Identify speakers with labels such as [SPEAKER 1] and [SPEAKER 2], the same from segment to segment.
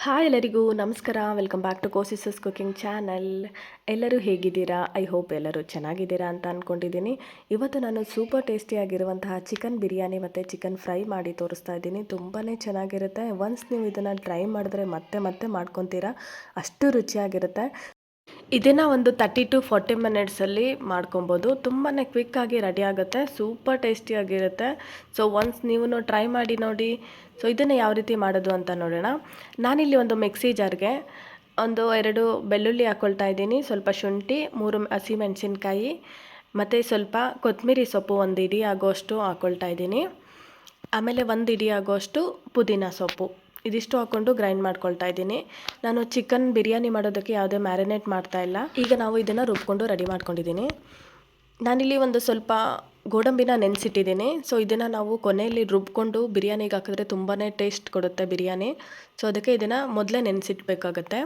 [SPEAKER 1] Hi ಎಲ್ಲರಿಗೂ ನಮಸ್ಕಾರ. Welcome back to ಕೋಸಿಸಸ್ ಕುಕಿಂಗ್ ಚಾನಲ್. ಎಲ್ಲರೂ ಹೇಗಿದ್ದೀರಾ? ಐ ಹೋಪ್ ಎಲ್ಲರೂ ಚೆನ್ನಾಗಿದ್ದೀರಾ ಅಂತ ಅಂದ್ಕೊಂಡಿದ್ದೀನಿ. ಇವತ್ತು ನಾನು ಸೂಪರ್ ಟೇಸ್ಟಿಯಾಗಿರುವಂತಹ ಚಿಕನ್ ಬಿರಿಯಾನಿ ಮತ್ತು ಚಿಕನ್ ಫ್ರೈ ಮಾಡಿ ತೋರಿಸ್ತಾ ಇದ್ದೀನಿ. ತುಂಬಾ ಚೆನ್ನಾಗಿರುತ್ತೆ. ಒನ್ಸ್ ನೀವು ಇದನ್ನು ಟ್ರೈ ಮಾಡಿದ್ರೆ ಮತ್ತೆ ಮತ್ತೆ ಮಾಡ್ಕೊತೀರಾ, ಅಷ್ಟು ರುಚಿಯಾಗಿರುತ್ತೆ. ಇದನ್ನು ಒಂದು 30 to 40 ಮಿನಿಟ್ಸಲ್ಲಿ ಮಾಡ್ಕೊಬೋದು. ತುಂಬಾ ಕ್ವಿಕ್ಕಾಗಿ ರೆಡಿ ಆಗುತ್ತೆ, ಸೂಪರ್ ಟೇಸ್ಟಿಯಾಗಿರುತ್ತೆ. ಸೊ ಒನ್ಸ್ ನೀವು ಟ್ರೈ ಮಾಡಿ ನೋಡಿ. ಸೊ ಇದನ್ನು ಯಾವ ರೀತಿ ಮಾಡೋದು ಅಂತ ನೋಡೋಣ. ನಾನಿಲ್ಲಿ ಒಂದು ಮಿಕ್ಸಿ ಜಾರ್ಗೆ ಒಂದು 2 ಬೆಳ್ಳುಳ್ಳಿ ಹಾಕ್ಕೊಳ್ತಾ ಇದ್ದೀನಿ, ಸ್ವಲ್ಪ ಶುಂಠಿ, 3 ಹಸಿಮೆಣಸಿನ್ಕಾಯಿ ಮತ್ತು ಸ್ವಲ್ಪ ಕೊತ್ತಂಬರಿ ಸೊಪ್ಪು 1 ಇಡಿ ಆಗೋಷ್ಟು ಹಾಕ್ಕೊಳ್ತಾ ಇದ್ದೀನಿ. ಆಮೇಲೆ 1 ಇಡಿ ಆಗೋಷ್ಟು ಪುದೀನ ಸೊಪ್ಪು, ಇದಿಷ್ಟು ಹಾಕ್ಕೊಂಡು ಗ್ರೈಂಡ್ ಮಾಡ್ಕೊಳ್ತಾ ಇದ್ದೀನಿ. ನಾನು ಚಿಕನ್ ಬಿರಿಯಾನಿ ಮಾಡೋದಕ್ಕೆ ಯಾವುದೇ ಮ್ಯಾರಿನೇಟ್ ಮಾಡ್ತಾ ಇಲ್ಲ. ಈಗ ನಾವು ಇದನ್ನು ರುಬ್ಕೊಂಡು ರೆಡಿ ಮಾಡ್ಕೊಂಡಿದ್ದೀನಿ. ನಾನಿಲ್ಲಿ ಒಂದು ಸ್ವಲ್ಪ ಗೋಡಂಬಿನ ನೆನೆಸಿಟ್ಟಿದ್ದೀನಿ. ಸೊ ಇದನ್ನು ನಾವು ಕೊನೆಯಲ್ಲಿ ರುಬ್ಕೊಂಡು ಬಿರಿಯಾನಿಗೆ ಹಾಕಿದ್ರೆ ತುಂಬಾ ಟೇಸ್ಟ್ ಕೊಡುತ್ತೆ ಬಿರಿಯಾನಿ. ಸೊ ಅದಕ್ಕೆ ಇದನ್ನು ಮೊದಲೇ ನೆನೆಸಿಟ್ಬೇಕಾಗತ್ತೆ.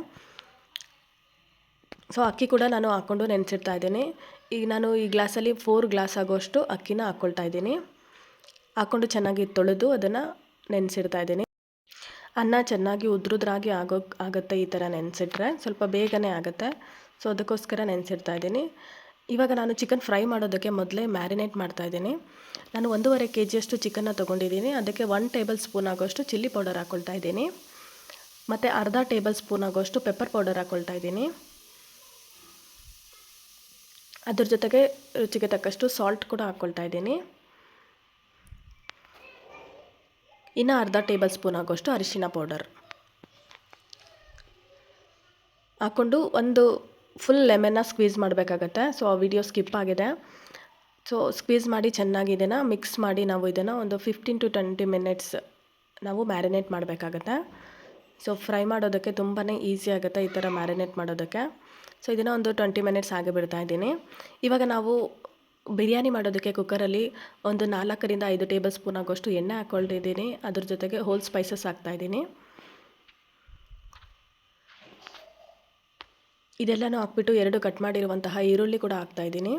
[SPEAKER 1] ಸೊ ಅಕ್ಕಿ ಕೂಡ ನಾನು ಹಾಕ್ಕೊಂಡು ನೆನೆಸಿಡ್ತಾ ಇದ್ದೀನಿ. ಈಗ ನಾನು ಈ ಗ್ಲಾಸಲ್ಲಿ 4 ಗ್ಲಾಸ್ ಆಗೋಷ್ಟು ಅಕ್ಕಿನ ಹಾಕ್ಕೊಳ್ತಾ ಇದ್ದೀನಿ. ಹಾಕ್ಕೊಂಡು ಚೆನ್ನಾಗಿ ತೊಳೆದು ಅದನ್ನು ನೆನೆಸಿಡ್ತಾ ಇದ್ದೀನಿ. ಅನ್ನ ಚೆನ್ನಾಗಿ ಉದ್ರುದ್ರಾಗಿ ಆಗುತ್ತೆ ಈ ಥರ ನೆನೆಸಿಟ್ರೆ, ಸ್ವಲ್ಪ ಬೇಗನೆ ಆಗುತ್ತೆ. ಸೊ ಅದಕ್ಕೋಸ್ಕರ ನೆನೆಸಿಡ್ತಾ ಇದ್ದೀನಿ. ಇವಾಗ ನಾನು ಚಿಕನ್ ಫ್ರೈ ಮಾಡೋದಕ್ಕೆ ಮೊದಲೇ ಮ್ಯಾರಿನೇಟ್ ಮಾಡ್ತಾಯಿದ್ದೀನಿ. ನಾನು 1.5 kg ಚಿಕನ್ನ ತೊಗೊಂಡಿದ್ದೀನಿ. ಅದಕ್ಕೆ 1 ಟೇಬಲ್ ಸ್ಪೂನ್ ಆಗೋಷ್ಟು ಚಿಲ್ಲಿ ಪೌಡರ್ ಹಾಕ್ಕೊಳ್ತಾ ಇದ್ದೀನಿ ಮತ್ತು ಅರ್ಧ ಟೇಬಲ್ ಸ್ಪೂನ್ ಆಗೋಷ್ಟು ಪೆಪ್ಪರ್ ಪೌಡರ್ ಹಾಕ್ಕೊಳ್ತಾ ಇದ್ದೀನಿ. ಅದ್ರ ಜೊತೆಗೆ ರುಚಿಗೆ ತಕ್ಕಷ್ಟು ಸಾಲ್ಟ್ ಕೂಡ ಹಾಕ್ಕೊಳ್ತಾ ಇದ್ದೀನಿ. ಇನ್ನು ಅರ್ಧ ಟೇಬಲ್ ಸ್ಪೂನ್ ಆಗೋಷ್ಟು ಅರಿಶಿನ ಪೌಡರ್ ಹಾಕ್ಕೊಂಡು ಒಂದು ಫುಲ್ ಲೆಮನ್ನ ಸ್ಕ್ವೀಸ್ ಮಾಡಬೇಕಾಗತ್ತೆ. ಸೊ ಆ ವಿಡಿಯೋ ಸ್ಕಿಪ್ ಆಗಿದೆ. ಸೊ ಸ್ಕ್ವೀಸ್ ಮಾಡಿ ಚೆನ್ನಾಗಿ ಇದನ್ನು ಮಿಕ್ಸ್ ಮಾಡಿ ನಾವು ಇದನ್ನು ಒಂದು 15 to 20 ಮಿನಿಟ್ಸ್ ನಾವು ಮ್ಯಾರಿನೇಟ್ ಮಾಡಬೇಕಾಗತ್ತೆ. ಸೊ ಫ್ರೈ ಮಾಡೋದಕ್ಕೆ ತುಂಬಾ ಈಸಿ ಆಗುತ್ತೆ ಈ ಥರ ಮ್ಯಾರಿನೇಟ್ ಮಾಡೋದಕ್ಕೆ. ಸೊ ಇದನ್ನು ಒಂದು 20 ಮಿನಿಟ್ಸ್ ಹಾಗೆ ಬಿಡ್ತಾ ಇದ್ದೀನಿ. ಇವಾಗ ನಾವು ಬಿರಿಯಾನಿ ಮಾಡೋದಕ್ಕೆ ಕುಕ್ಕರಲ್ಲಿ ಒಂದು 4 ರಿಂದ 5 ಟೇಬಲ್ ಸ್ಪೂನ್ ಆಗೋಷ್ಟು ಎಣ್ಣೆ ಹಾಕ್ಕೊಂಡಿದ್ದೀನಿ. ಅದ್ರ ಜೊತೆಗೆ ಹೋಲ್ ಸ್ಪೈಸಸ್ ಹಾಕ್ತಾಯಿದ್ದೀನಿ. ಇದೆಲ್ಲನೂ ಹಾಕ್ಬಿಟ್ಟು 2 ಕಟ್ ಮಾಡಿರುವಂತಹ ಈರುಳ್ಳಿ ಕೂಡ ಹಾಕ್ತಾಯಿದ್ದೀನಿ.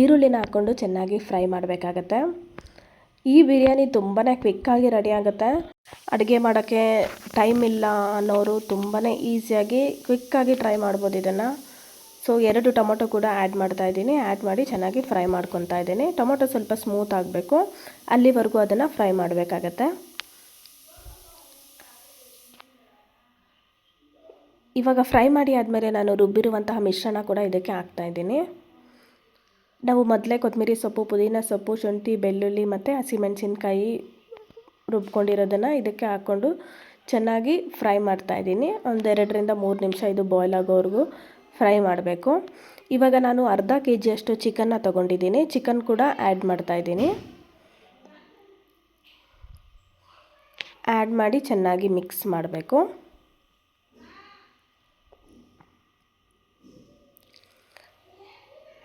[SPEAKER 1] ಈರುಳ್ಳಿನ ಹಾಕ್ಕೊಂಡು ಚೆನ್ನಾಗಿ ಫ್ರೈ ಮಾಡಬೇಕಾಗತ್ತೆ. ಈ ಬಿರಿಯಾನಿ ತುಂಬಾ ಕ್ವಿಕ್ಕಾಗಿ ರೆಡಿ ಆಗುತ್ತೆ. ಅಡುಗೆ ಮಾಡೋಕ್ಕೆ ಟೈಮ್ ಇಲ್ಲ ಅನ್ನೋರು ತುಂಬಾ ಈಸಿಯಾಗಿ ಕ್ವಿಕ್ಕಾಗಿ ಟ್ರೈ ಮಾಡ್ಬೋದು ಇದನ್ನು. ಸೊ 2 ಟೊಮೊಟೊ ಕೂಡ ಆ್ಯಡ್ ಮಾಡ್ತಾಯಿದ್ದೀನಿ. ಆ್ಯಡ್ ಮಾಡಿ ಚೆನ್ನಾಗಿ ಫ್ರೈ ಮಾಡ್ಕೊತಾ ಇದ್ದೀನಿ. ಟೊಮೊಟೊ ಸ್ವಲ್ಪ ಸ್ಮೂತ್ ಆಗಬೇಕು, ಅಲ್ಲಿವರೆಗೂ ಅದನ್ನು ಫ್ರೈ ಮಾಡಬೇಕಾಗತ್ತೆ. ಇವಾಗ ಫ್ರೈ ಮಾಡಿ ಆದಮೇಲೆ ನಾನು ರುಬ್ಬಿರುವಂತಹ ಮಿಶ್ರಣ ಕೂಡ ಇದಕ್ಕೆ ಹಾಕ್ತಾಯಿದ್ದೀನಿ. ನಾವು ಮೊದಲೇ ಕೊತ್ತಂಬರಿ ಸೊಪ್ಪು, ಪುದೀನ ಸೊಪ್ಪು, ಶುಂಠಿ, ಬೆಳ್ಳುಳ್ಳಿ ಮತ್ತು ಹಸಿಮೆಣಸಿನ್ಕಾಯಿ ರುಬ್ಕೊಂಡಿರೋದನ್ನು ಇದಕ್ಕೆ ಹಾಕ್ಕೊಂಡು ಚೆನ್ನಾಗಿ ಫ್ರೈ ಮಾಡ್ತಾಯಿದ್ದೀನಿ. ಒಂದು 2 ರಿಂದ 3 ನಿಮಿಷ ಇದು ಬಾಯ್ಲ್ ಆಗೋವರೆಗೂ ಫ್ರೈ ಮಾಡಬೇಕು. ಇವಾಗ ನಾನು ಅರ್ಧ kg ಚಿಕನ್ನ ತೊಗೊಂಡಿದ್ದೀನಿ. ಚಿಕನ್ ಕೂಡ ಆ್ಯಡ್ ಮಾಡ್ತಾಯಿದ್ದೀನಿ. ಆ್ಯಡ್ ಮಾಡಿ ಚೆನ್ನಾಗಿ ಮಿಕ್ಸ್ ಮಾಡಬೇಕು.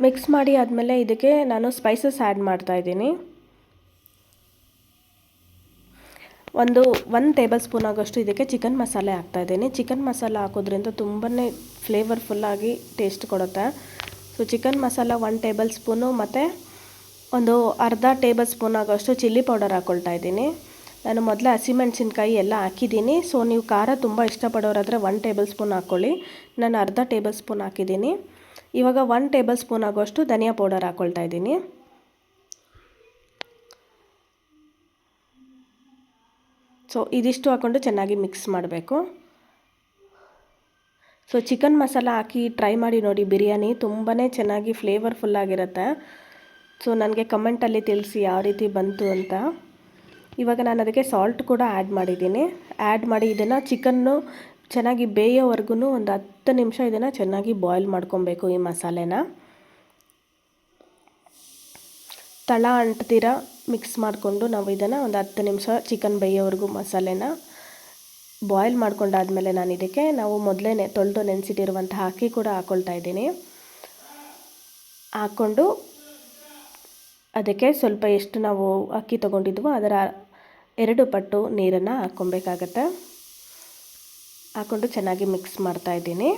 [SPEAKER 1] ಮಿಕ್ಸ್ ಮಾಡಿ ಆದಮೇಲೆ ಇದಕ್ಕೆ ನಾನು ಸ್ಪೈಸಸ್ ಆ್ಯಡ್ ಮಾಡ್ತಾಯಿದ್ದೀನಿ. 1 ಟೇಬಲ್ ಸ್ಪೂನ್ ಆಗೋಷ್ಟು ಇದಕ್ಕೆ ಚಿಕನ್ ಮಸಾಲೆ ಹಾಕ್ತಾಯಿದ್ದೀನಿ. ಚಿಕನ್ ಮಸಾಲೆ ಹಾಕೋದ್ರಿಂದ ತುಂಬಾ ಫ್ಲೇವರ್ಫುಲ್ಲಾಗಿ ಟೇಸ್ಟ್ ಕೊಡುತ್ತೆ. So chicken masala 1 table spoon ಮತ್ತು ಒಂದು ಅರ್ಧ ಟೇಬಲ್ ಸ್ಪೂನ್ ಆಗೋಷ್ಟು ಚಿಲ್ಲಿ ಪೌಡರ್ ಹಾಕ್ಕೊಳ್ತಾ ಇದ್ದೀನಿ. ನಾನು ಮೊದಲೇ ಹಸಿಮೆಣಸಿನ್ಕಾಯಿ ಎಲ್ಲ ಹಾಕಿದ್ದೀನಿ. ಸೊ ನೀವು ಖಾರ ತುಂಬ ಇಷ್ಟಪಡೋರಾದರೆ 1 ಟೇಬಲ್ ಸ್ಪೂನ್ ಹಾಕ್ಕೊಳ್ಳಿ. ನಾನು ಅರ್ಧ ಟೇಬಲ್ ಸ್ಪೂನ್ ಹಾಕಿದ್ದೀನಿ. ಇವಾಗ 1 ಟೇಬಲ್ ಸ್ಪೂನ್ ಆಗೋಷ್ಟು ಧನಿಯಾ ಪೌಡರ್ ಹಾಕ್ಕೊಳ್ತಾ ಇದ್ದೀನಿ. ಸೊ ಇದಿಷ್ಟು ಹಾಕ್ಕೊಂಡು ಚೆನ್ನಾಗಿ ಮಿಕ್ಸ್ ಮಾಡಬೇಕು. ಸೊ ಚಿಕನ್ ಮಸಾಲ ಹಾಕಿ ಟ್ರೈ ಮಾಡಿ ನೋಡಿ ಬಿರಿಯಾನಿ, ತುಂಬಾ ಚೆನ್ನಾಗಿ ಫ್ಲೇವರ್ಫುಲ್ಲಾಗಿರುತ್ತೆ. ಸೊ ನನಗೆ ಕಮೆಂಟಲ್ಲಿ ತಿಳಿಸಿ ಯಾವ ರೀತಿ ಬಂತು ಅಂತ. ಇವಾಗ ನಾನು ಅದಕ್ಕೆ ಸಾಲ್ಟ್ ಕೂಡ ಆ್ಯಡ್ ಮಾಡಿದ್ದೀನಿ. ಆ್ಯಡ್ ಮಾಡಿ ಇದನ್ನು ಚಿಕನ್ನು ಚೆನ್ನಾಗಿ ಬೇಯೋವರೆಗೂ ಒಂದು 10 ನಿಮಿಷ ಇದನ್ನು ಚೆನ್ನಾಗಿ ಬಾಯ್ಲ್ ಮಾಡ್ಕೊಬೇಕು. ಈ ಮಸಾಲೆನ ತಳ ಅಂಟ್ತೀರ ಮಿಕ್ಸ್ ಮಾಡಿಕೊಂಡು ನಾವು ಇದನ್ನು ಒಂದು 10 ನಿಮಿಷ ಚಿಕನ್ ಬೇಯೋವರೆಗೂ ಮಸಾಲೆನ ಬಾಯ್ಲ್ ಮಾಡ್ಕೊಂಡಾದಮೇಲೆ ನಾನು ಇದಕ್ಕೆ ನಾವು ಮೊದಲೇ ತೊಳೆದು ನೆನೆಸಿಟ್ಟಿರುವಂತಹ ಅಕ್ಕಿ ಕೂಡ ಹಾಕ್ಕೊಳ್ತಾ ಇದ್ದೀನಿ. ಹಾಕ್ಕೊಂಡು ಅದಕ್ಕೆ ಸ್ವಲ್ಪ ಎಷ್ಟು ನಾವು ಅಕ್ಕಿ ತೊಗೊಂಡಿದ್ವೋ ಅದರ 2 ಪಟ್ಟು ನೀರನ್ನು ಹಾಕ್ಕೊಬೇಕಾಗತ್ತೆ. ಹಾಕ್ಕೊಂಡು ಚೆನ್ನಾಗಿ ಮಿಕ್ಸ್ ಮಾಡ್ತಾಯಿದ್ದೀನಿ.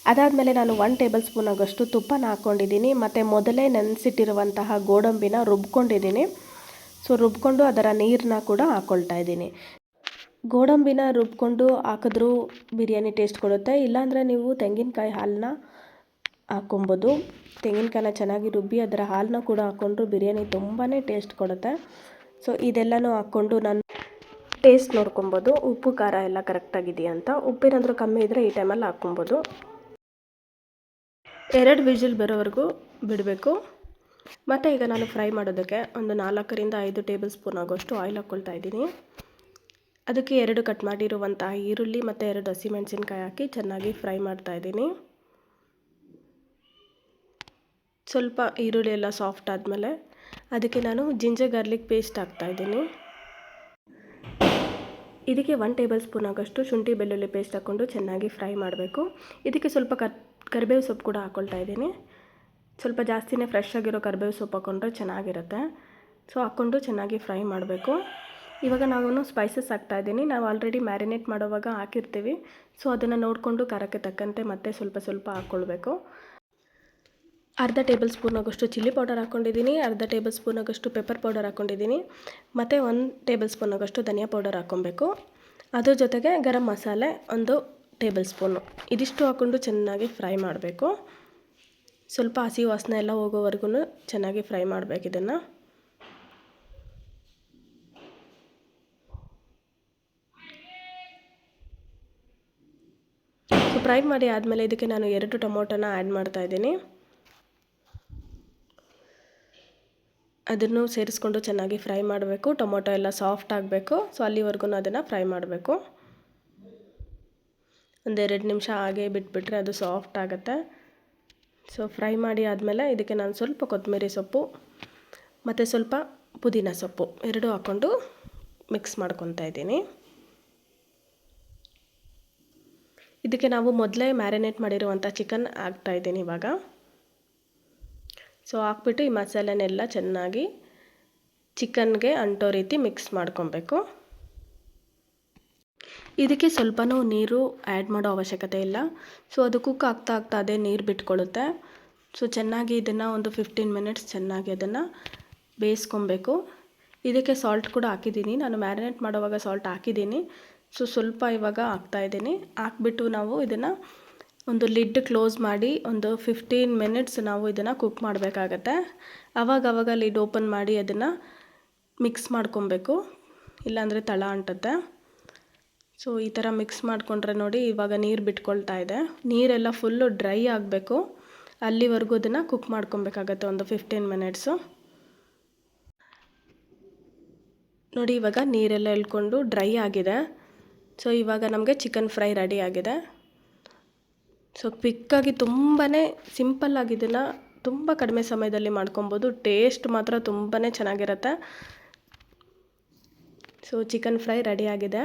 [SPEAKER 1] ಅದಾದಮೇಲೆ ನಾನು 1 ಟೇಬಲ್ ಸ್ಪೂನ್ ಆಗೋಷ್ಟು ತುಪ್ಪನ ಹಾಕ್ಕೊಂಡಿದ್ದೀನಿ ಮತ್ತು ಮೊದಲೇ ನೆನೆಸಿಟ್ಟಿರುವಂತಹ ಗೋಡಂಬಿನ ರುಬ್ಕೊಂಡಿದ್ದೀನಿ. ಸೊ ರುಬ್ಕೊಂಡು ಅದರ ನೀರನ್ನ ಕೂಡ ಹಾಕ್ಕೊಳ್ತಾ ಇದ್ದೀನಿ. ಗೋಡಂಬಿನ ರುಬ್ಕೊಂಡು ಹಾಕಿದ್ರೂ ಬಿರಿಯಾನಿ ಟೇಸ್ಟ್ ಕೊಡುತ್ತೆ, ಇಲ್ಲಾಂದರೆ ನೀವು ತೆಂಗಿನಕಾಯಿ ಹಾಲನ್ನ ಹಾಕ್ಕೊಬೋದು. ತೆಂಗಿನಕಾಯಿನ ಚೆನ್ನಾಗಿ ರುಬ್ಬಿ ಅದರ ಹಾಲನ್ನ ಕೂಡ ಹಾಕ್ಕೊಂಡ್ರು ಬಿರಿಯಾನಿ ತುಂಬಾ ಟೇಸ್ಟ್ ಕೊಡುತ್ತೆ. ಸೊ ಇದೆಲ್ಲನೂ ಹಾಕ್ಕೊಂಡು ನಾನು ಟೇಸ್ಟ್ ನೋಡ್ಕೊಬೋದು, ಉಪ್ಪು ಖಾರ ಎಲ್ಲ ಕರೆಕ್ಟಾಗಿದೆಯಾ ಅಂತ. ಉಪ್ಪೇನಾದರೂ ಕಮ್ಮಿ ಇದ್ದರೆ ಈ ಟೈಮಲ್ಲಿ ಹಾಕ್ಕೊಬೋದು. 2 ವಿಜಿಲ್ ಬರೋವರೆಗೂ ಬಿಡಬೇಕು. ಮತ್ತು ಈಗ ನಾನು ಫ್ರೈ ಮಾಡೋದಕ್ಕೆ ಒಂದು 4ರಿಂದ 5 ಟೇಬಲ್ ಸ್ಪೂನ್ ಆಗೋಷ್ಟು ಆಯಿಲ್ ಹಾಕ್ಕೊಳ್ತಾ ಇದ್ದೀನಿ. ಅದಕ್ಕೆ 2 ಕಟ್ ಮಾಡಿರುವಂತಹ ಈರುಳ್ಳಿ ಮತ್ತು 2 ಹಸಿಮೆಣಸಿನ್ಕಾಯಿ ಹಾಕಿ ಚೆನ್ನಾಗಿ ಫ್ರೈ ಮಾಡ್ತಾ ಇದ್ದೀನಿ. ಸ್ವಲ್ಪ ಈರುಳ್ಳಿ ಎಲ್ಲ ಸಾಫ್ಟ್ ಆದಮೇಲೆ ಅದಕ್ಕೆ ನಾನು ಜಿಂಜರ್ ಗಾರ್ಲಿಕ್ ಪೇಸ್ಟ್ ಹಾಕ್ತಾಯಿದ್ದೀನಿ. ಇದಕ್ಕೆ 1 ಟೇಬಲ್ ಸ್ಪೂನ್ ಆಗೋಷ್ಟು ಶುಂಠಿ ಬೆಳ್ಳುಳ್ಳಿ ಪೇಸ್ಟ್ ಹಾಕ್ಕೊಂಡು ಚೆನ್ನಾಗಿ ಫ್ರೈ ಮಾಡಬೇಕು. ಇದಕ್ಕೆ ಸ್ವಲ್ಪ ಕರಿಬೇವು ಸೊಪ್ಪು ಕೂಡ ಹಾಕ್ಕೊಳ್ತಾ ಇದ್ದೀನಿ. ಸ್ವಲ್ಪ ಜಾಸ್ತಿನೇ ಫ್ರೆಶ್ ಆಗಿರೋ ಕರಿಬೇವು ಸೊಪ್ಪು ಹಾಕ್ಕೊಂಡ್ರೆ ಚೆನ್ನಾಗಿರುತ್ತೆ. ಸೊ ಹಾಕ್ಕೊಂಡು ಚೆನ್ನಾಗಿ ಫ್ರೈ ಮಾಡಬೇಕು. ಇವಾಗ ನಾನು ಸ್ಪೈಸಸ್ ಹಾಕ್ತಾಯಿದ್ದೀನಿ. ನಾವು ಆಲ್ರೆಡಿ ಮ್ಯಾರಿನೇಟ್ ಮಾಡೋವಾಗ ಹಾಕಿರ್ತೀವಿ. ಸೊ ಅದನ್ನು ನೋಡಿಕೊಂಡು ಖಾರಕ್ಕೆ ತಕ್ಕಂತೆ ಮತ್ತೆ ಸ್ವಲ್ಪ ಹಾಕ್ಕೊಳ್ಬೇಕು. ಅರ್ಧ ಟೇಬಲ್ ಸ್ಪೂನ್ ಆಗೋಷ್ಟು ಚಿಲ್ಲಿ ಪೌಡರ್ ಹಾಕ್ಕೊಂಡಿದ್ದೀನಿ, ಅರ್ಧ ಟೇಬಲ್ ಸ್ಪೂನ್ ಆಗೋಷ್ಟು ಪೆಪ್ಪರ್ ಪೌಡರ್ ಹಾಕ್ಕೊಂಡಿದ್ದೀನಿ, ಮತ್ತು 1 ಟೇಬಲ್ ಸ್ಪೂನ್ ಆಗೋಷ್ಟು ಧನಿಯಾ ಪೌಡರ್ ಹಾಕ್ಕೊಬೇಕು. ಅದ್ರ ಜೊತೆಗೆ ಗರಂ ಮಸಾಲೆ 1 ಟೇಬಲ್ ಸ್ಪೂನು, ಇದಿಷ್ಟು ಹಾಕ್ಕೊಂಡು ಚೆನ್ನಾಗಿ ಫ್ರೈ ಮಾಡಬೇಕು. ಸ್ವಲ್ಪ ಹಸಿ ವಾಸನೆ ಎಲ್ಲ ಹೋಗೋವರೆಗೂ ಚೆನ್ನಾಗಿ ಫ್ರೈ ಮಾಡಬೇಕು ಇದನ್ನು. ಸೊ ಫ್ರೈ ಮಾಡಿ ಆದಮೇಲೆ ಇದಕ್ಕೆ ನಾನು 2 ಟೊಮೊಟೊನ ಆ್ಯಡ್ ಮಾಡ್ತಾಯಿದ್ದೀನಿ. ಅದನ್ನು ಸೇರಿಸ್ಕೊಂಡು ಚೆನ್ನಾಗಿ ಫ್ರೈ ಮಾಡಬೇಕು. ಟೊಮೊಟೊ ಎಲ್ಲ ಸಾಫ್ಟ್ ಆಗಬೇಕು. ಸೊ ಅಲ್ಲಿವರೆಗೂ ಅದನ್ನು ಫ್ರೈ ಮಾಡಬೇಕು. 1-2 ನಿಮಿಷ ಹಾಗೆ ಬಿಟ್ಬಿಟ್ರೆ ಅದು ಸಾಫ್ಟ್ ಆಗುತ್ತೆ. ಸೊ ಫ್ರೈ ಮಾಡಿ ಆದಮೇಲೆ ಇದಕ್ಕೆ ನಾನು ಸ್ವಲ್ಪ ಕೊತ್ತಂಬರಿ ಸೊಪ್ಪು ಮತ್ತು ಸ್ವಲ್ಪ ಪುದೀನ ಸೊಪ್ಪು 2 ಹಾಕ್ಕೊಂಡು ಮಿಕ್ಸ್ ಮಾಡ್ಕೊತಾ ಇದ್ದೀನಿ. ಇದಕ್ಕೆ ನಾವು ಮೊದಲೇ ಮ್ಯಾರಿನೇಟ್ ಮಾಡಿರುವಂಥ ಚಿಕನ್ ಹಾಕ್ತಾಯಿದ್ದೀನಿ ಇವಾಗ. ಸೊ ಹಾಕ್ಬಿಟ್ಟು ಈ ಮಸಾಲೆನೆಲ್ಲ ಚೆನ್ನಾಗಿ ಚಿಕನ್ಗೆ ಅಂಟೋ ರೀತಿ ಮಿಕ್ಸ್ ಮಾಡ್ಕೊಬೇಕು. ಇದಕ್ಕೆ ಸ್ವಲ್ಪನೂ ನೀರು ಆ್ಯಡ್ ಮಾಡೋ ಅವಶ್ಯಕತೆ ಇಲ್ಲ. ಸೊ ಅದು ಕುಕ್ ಆಗ್ತಾ ಅದೇ ನೀರು ಬಿಟ್ಕೊಳ್ಳುತ್ತೆ. ಸೊ ಚೆನ್ನಾಗಿ ಇದನ್ನು ಒಂದು 15 ಮಿನಿಟ್ಸ್ ಚೆನ್ನಾಗಿ ಅದನ್ನು ಬೇಯಿಸ್ಕೊಬೇಕು. ಇದಕ್ಕೆ ಸಾಲ್ಟ್ ಕೂಡ ಹಾಕಿದ್ದೀನಿ. ನಾನು ಮ್ಯಾರಿನೇಟ್ ಮಾಡೋವಾಗ ಸಾಲ್ಟ್ ಹಾಕಿದ್ದೀನಿ. ಸೊ ಸ್ವಲ್ಪ ಇವಾಗ ಹಾಕ್ತಾಯಿದ್ದೀನಿ. ಹಾಕ್ಬಿಟ್ಟು ನಾವು ಇದನ್ನು ಒಂದು ಲಿಡ್ ಕ್ಲೋಸ್ ಮಾಡಿ ಒಂದು 15 ಮಿನಿಟ್ಸ್ ನಾವು ಇದನ್ನು ಕುಕ್ ಮಾಡಬೇಕಾಗತ್ತೆ. ಆವಾಗ ಲಿಡ್ ಓಪನ್ ಮಾಡಿ ಅದನ್ನು ಮಿಕ್ಸ್ ಮಾಡ್ಕೊಬೇಕು, ಇಲ್ಲಾಂದರೆ ತಳ ಅಂಟುತ್ತೆ. ಸೊ ಈ ಥರ ಮಿಕ್ಸ್ ಮಾಡಿಕೊಂಡ್ರೆ ನೋಡಿ ಇವಾಗ ನೀರು ಬಿಟ್ಕೊಳ್ತಾ ಇದೆ. ನೀರೆಲ್ಲ ಫುಲ್ಲು ಡ್ರೈ ಆಗಬೇಕು, ಅಲ್ಲಿವರೆಗೂ ಅದನ್ನು ಕುಕ್ ಮಾಡ್ಕೊಬೇಕಾಗತ್ತೆ ಒಂದು 15 ಮಿನಿಟ್ಸು. ನೋಡಿ ಇವಾಗ ನೀರೆಲ್ಲ ಎಳ್ಕೊಂಡು ಡ್ರೈ ಆಗಿದೆ. ಸೊ ಇವಾಗ ನಮಗೆ ಚಿಕನ್ ಫ್ರೈ ರೆಡಿ ಆಗಿದೆ. ಸೊ ಕ್ವಿಕ್ಕಾಗಿ ತುಂಬಾ ಸಿಂಪಲ್ಲಾಗಿ ಇದನ್ನು ತುಂಬ ಕಡಿಮೆ ಸಮಯದಲ್ಲಿ ಮಾಡ್ಕೊಬೋದು. ಟೇಸ್ಟ್ ಮಾತ್ರ ತುಂಬಾ ಚೆನ್ನಾಗಿರುತ್ತೆ. ಸೊ ಚಿಕನ್ ಫ್ರೈ ರೆಡಿ ಆಗಿದೆ.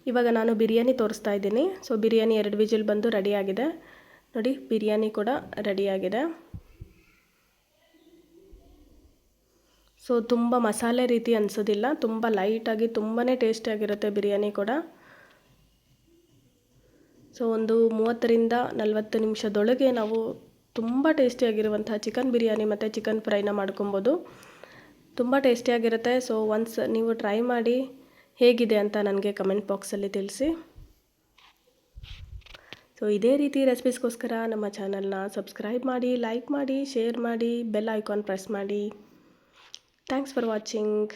[SPEAKER 1] ಇವಾಗ ನಾನು ಬಿರಿಯಾನಿ ತೋರಿಸ್ತಾ ಇದ್ದೀನಿ. ಸೊ ಬಿರಿಯಾನಿ 2 ವಿಜಿಲ್ ಬಂದು ರೆಡಿ ಆಗಿದೆ. ನೋಡಿ ಬಿರಿಯಾನಿ ಕೂಡ ರೆಡಿಯಾಗಿದೆ. ಸೊ ತುಂಬ ಮಸಾಲೆ ರೀತಿ ಅನಿಸೋದಿಲ್ಲ, ತುಂಬ ಲೈಟಾಗಿ ತುಂಬಾ ಟೇಸ್ಟಿಯಾಗಿರುತ್ತೆ ಬಿರಿಯಾನಿ ಕೂಡ. ಸೊ ಒಂದು 30ರಿಂದ 40 ನಿಮಿಷದೊಳಗೆ ನಾವು ತುಂಬ ಟೇಸ್ಟಿಯಾಗಿರುವಂಥ ಚಿಕನ್ ಬಿರಿಯಾನಿ ಮತ್ತು ಚಿಕನ್ ಫ್ರೈನ ಮಾಡ್ಕೊಬೋದು. ತುಂಬ ಟೇಸ್ಟಿಯಾಗಿರುತ್ತೆ. ಸೊ ಒನ್ಸ್ ನೀವು ಟ್ರೈ ಮಾಡಿ ಹೇಗಿದೆ ಅಂತ ನನಗೆ ಕಮೆಂಟ್ ಬಾಕ್ಸಲ್ಲಿ ತಿಳಿಸಿ. ಸೊ ಇದೇ ರೀತಿ ರೆಸಿಪೀಸ್ಗೋಸ್ಕರ ನಮ್ಮ ಚಾನಲ್ನ ಸಬ್ಸ್ಕ್ರೈಬ್ ಮಾಡಿ, ಲೈಕ್ ಮಾಡಿ, ಶೇರ್ ಮಾಡಿ, ಬೆಲ್ ಐಕಾನ್ ಪ್ರೆಸ್ ಮಾಡಿ. Thanks for watching.